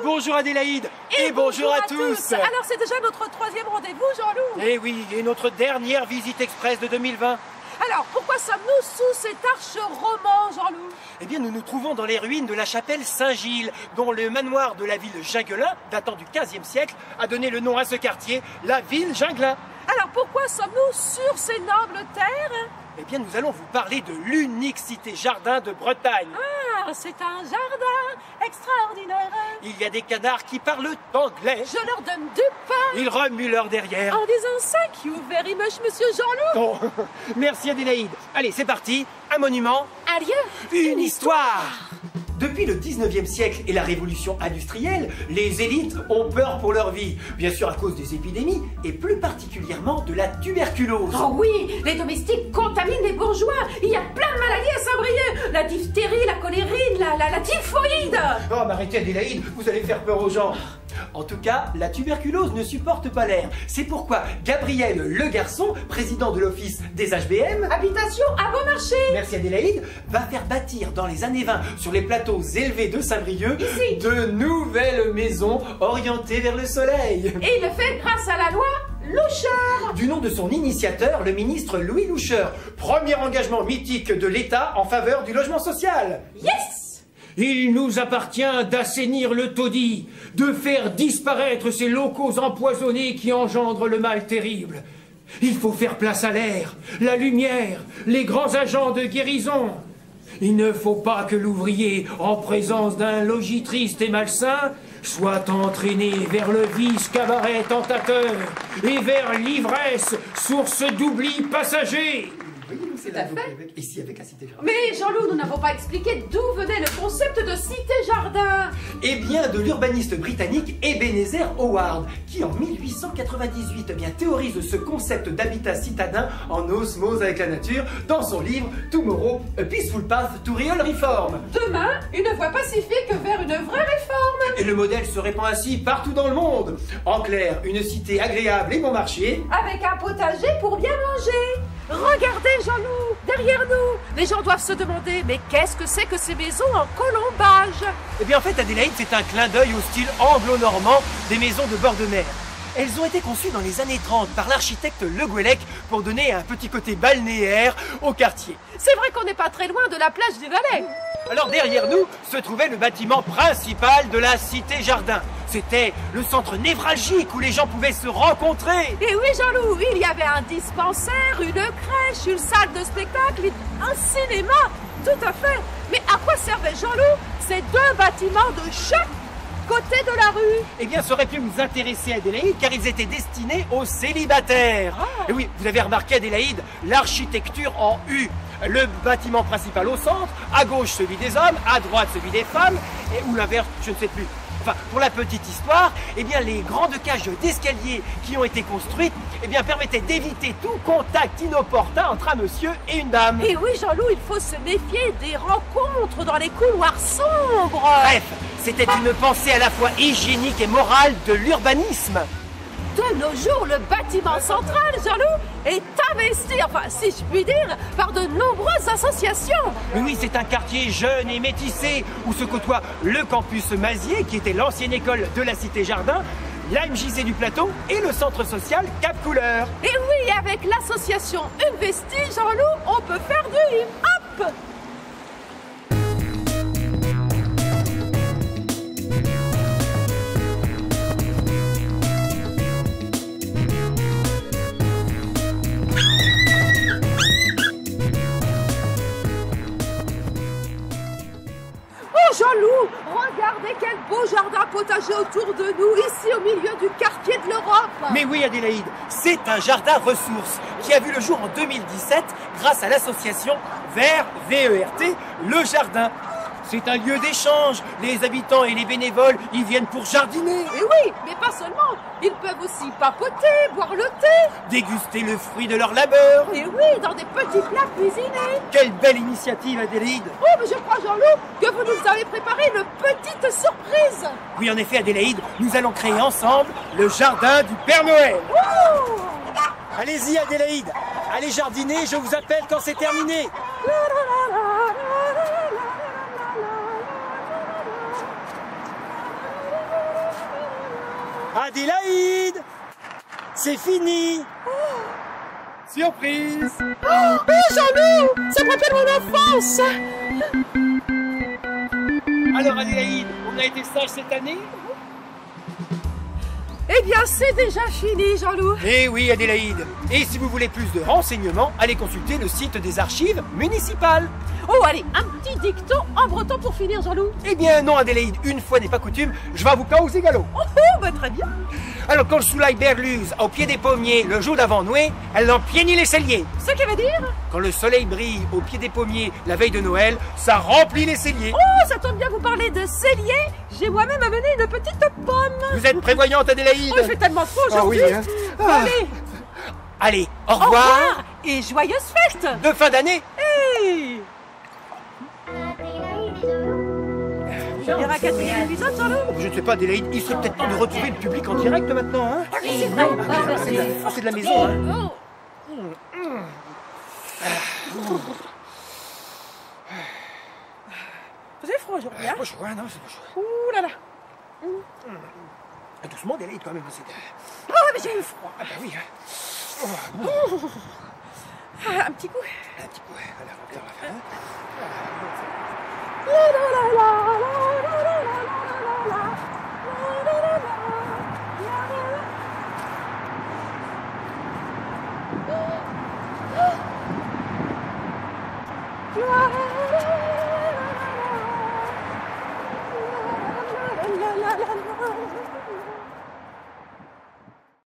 Bonjour Adélaïde et bonjour à tous. Alors c'est déjà notre troisième rendez-vous, Jean-Loup. Eh oui, et notre dernière visite express de 2020. Alors pourquoi sommes-nous sous cette arche roman, Jean-Loup? Eh bien nous nous trouvons dans les ruines de la chapelle Saint-Gilles, dont le manoir de la ville Ginguelin, datant du XVe siècle, a donné le nom à ce quartier, la ville Ginguelin. Alors pourquoi sommes-nous sur ces nobles terres? Eh bien nous allons vous parler de l'unique cité jardin de Bretagne. Ah, c'est un jardin extraordinaire. Il y a des canards qui parlent anglais. Je leur donne du pain. Ils remuent leur derrière. En disant thank you very much, monsieur Jean-Loup. Oh, merci Adélaïde. Allez, c'est parti. Un monument. Un lieu. Une histoire. Depuis le 19e siècle et la révolution industrielle, les élites ont peur pour leur vie. Bien sûr à cause des épidémies et plus particulièrement de la tuberculose. Oh oui, les domestiques contaminent les bourgeois. Il y a plein de maladies à Saint-Brieuc. La diphtérie, la cholérine, la typhoïde. Oh, mais arrêtez Adélaïde, vous allez faire peur aux gens. En tout cas, la tuberculose ne supporte pas l'air. C'est pourquoi Gabriel Le Garçon, président de l'office des HBM, Habitation à Beaumarchais. merci Adélaïde, va faire bâtir dans les années 20 sur les plateaux élevés de Saint-Brieuc Ici. de nouvelles maisons orientées vers le soleil. Et il le fait grâce à la loi Loucheur. Du nom de son initiateur, le ministre Louis Loucheur, premier engagement mythique de l'État en faveur du logement social. Yes. Il nous appartient d'assainir le taudis, de faire disparaître ces locaux empoisonnés qui engendrent le mal terrible. Il faut faire place à l'air, la lumière, les grands agents de guérison. Il ne faut pas que l'ouvrier, en présence d'un logis triste et malsain, soit entraîné vers le vice cabaret tentateur et vers l'ivresse, source d'oubli passager. C'est Tout à fait. Ici avec la cité jardin. Mais Jean-Loup, nous n'avons pas expliqué d'où venait le concept de cité-jardin. Eh bien, de l'urbaniste britannique Ebenezer Howard, qui en 1898 théorise ce concept d'habitat citadin en osmose avec la nature dans son livre Tomorrow, A Peaceful Path to Real Reform. Demain, une voie pacifique vers une vraie réforme. Et le modèle se répand ainsi partout dans le monde. En clair, une cité agréable et bon marché. Avec un potager pour bien manger. Regardez, Jean-Loup, derrière nous. Les gens doivent se demander, mais qu'est-ce que c'est que ces maisons en colombage? Eh bien, en fait, Adélaïde, c'est un clin d'œil au style anglo-normand des maisons de bord de mer. Elles ont été conçues dans les annes 30 par l'architecte Le Gouellec pour donner un petit côté balnéaire au quartier. C'est vrai qu'on n'est pas très loin de la plage du Valais. Alors derrière nous se trouvait le bâtiment principal de la cité jardin. C'était le centre névralgique où les gens pouvaient se rencontrer. Et oui, Jean-Loup, il y avait un dispensaire, une crèche, une salle de spectacle, un cinéma. Tout à fait. Mais à quoi servaient, Jean-Loup, ces deux bâtiments de chaque côté de la rue? Eh bien, ça aurait pu nous intéresser, Adélaïde, car ils étaient destinés aux célibataires. Et oui, vous avez remarqué, Adélaïde, l'architecture en U. Le bâtiment principal au centre, à gauche celui des hommes, à droite celui des femmes, ou l'inverse, je ne sais plus. Enfin, pour la petite histoire, eh bien, les grandes cages d'escalier qui ont été construites, eh bien, permettaient d'éviter tout contact inopportun entre un monsieur et une dame. Et oui, Jean-Loup, il faut se méfier des rencontres dans les couloirs sombres. Bref, c'était une pensée à la fois hygiénique et morale de l'urbanisme. De nos jours, le bâtiment central, Jean-Loup, est investi, enfin, si je puis dire, par de nombreuses associations. Mais oui, c'est un quartier jeune et métissé où se côtoient le campus Mazier, qui était l'ancienne école de la Cité Jardin, la MJC du Plateau et le centre social Cap Couleur. Et oui, avec l'association Investi, Jean-Loup, on peut faire du hip-hop. Jean-Loup, regardez quel beau jardin potager autour de nous, ici au milieu du quartier de l'Europe. Mais oui, Adélaïde, c'est un jardin ressources qui a vu le jour en 2017 grâce à l'association Vert, VERT, Le Jardin. C'est un lieu d'échange. Les habitants et les bénévoles y viennent pour jardiner. Et oui, mais pas seulement. Ils peuvent aussi papoter, boire le thé. Déguster le fruit de leur labeur. Et oui, dans des petits plats cuisinés. Quelle belle initiative, Adélaïde. Oh, mais je crois, Jean-Loup, que vous nous avez préparé une petite surprise. Oui, en effet, Adélaïde, nous allons créer ensemble le jardin du Père Noël. Oh! Allez-y, Adélaïde. Allez jardiner, je vous appelle quand c'est terminé. Adélaïde, c'est fini. Surprise. Oh, Jean-Loup, ça me rappelle mon enfance. Alors Adélaïde, on a été sage cette année? Eh bien, c'est déjà fini, Jean-Loup. Eh oui Adélaïde. Et si vous voulez plus de renseignements, allez consulter le site des archives municipales. Oh, allez, un petit dicton en breton pour finir, Jean-Loup. Eh bien non Adélaïde, une fois n'est pas coutume, je vais vous causer galop. Oh, bah, très bien. Alors quand le soleil berluse au pied des pommiers le jour d'avant Noé, elle empiénit les celliers. Ce qui veut dire? Quand le soleil brille au pied des pommiers la veille de Noël, ça remplit les celliers. Oh, ça tombe bien, vous parlez de cellier. J'ai moi-même amené une petite pomme. Vous êtes prévoyante Adélaïde? Oh, il fait tellement froid aujourd'hui. Ah oui, hein. Allez, Allez, au au revoir. revoir et joyeuses fêtes. De fin d'année. Hey. Il y aura 4e épisode, Jean-Loup. Je ne sais pas Adélaïde, il serait peut-être temps de retrouver le public en direct maintenant, hein? C'est vrai. C'est de la maison, hein? Vous avez froid aujourd'hui, hein? Pas chaud, hein, non, c'est pas chaud. Ouh là là. Doucement Adélaïde quand même, c'est... Oh, mais j'ai eu froid. Ah bah oui, hein. Ah, un petit coup. Un petit peu, voilà, on va faire, hein. La, la, la, la, la, la, la, la, la, la.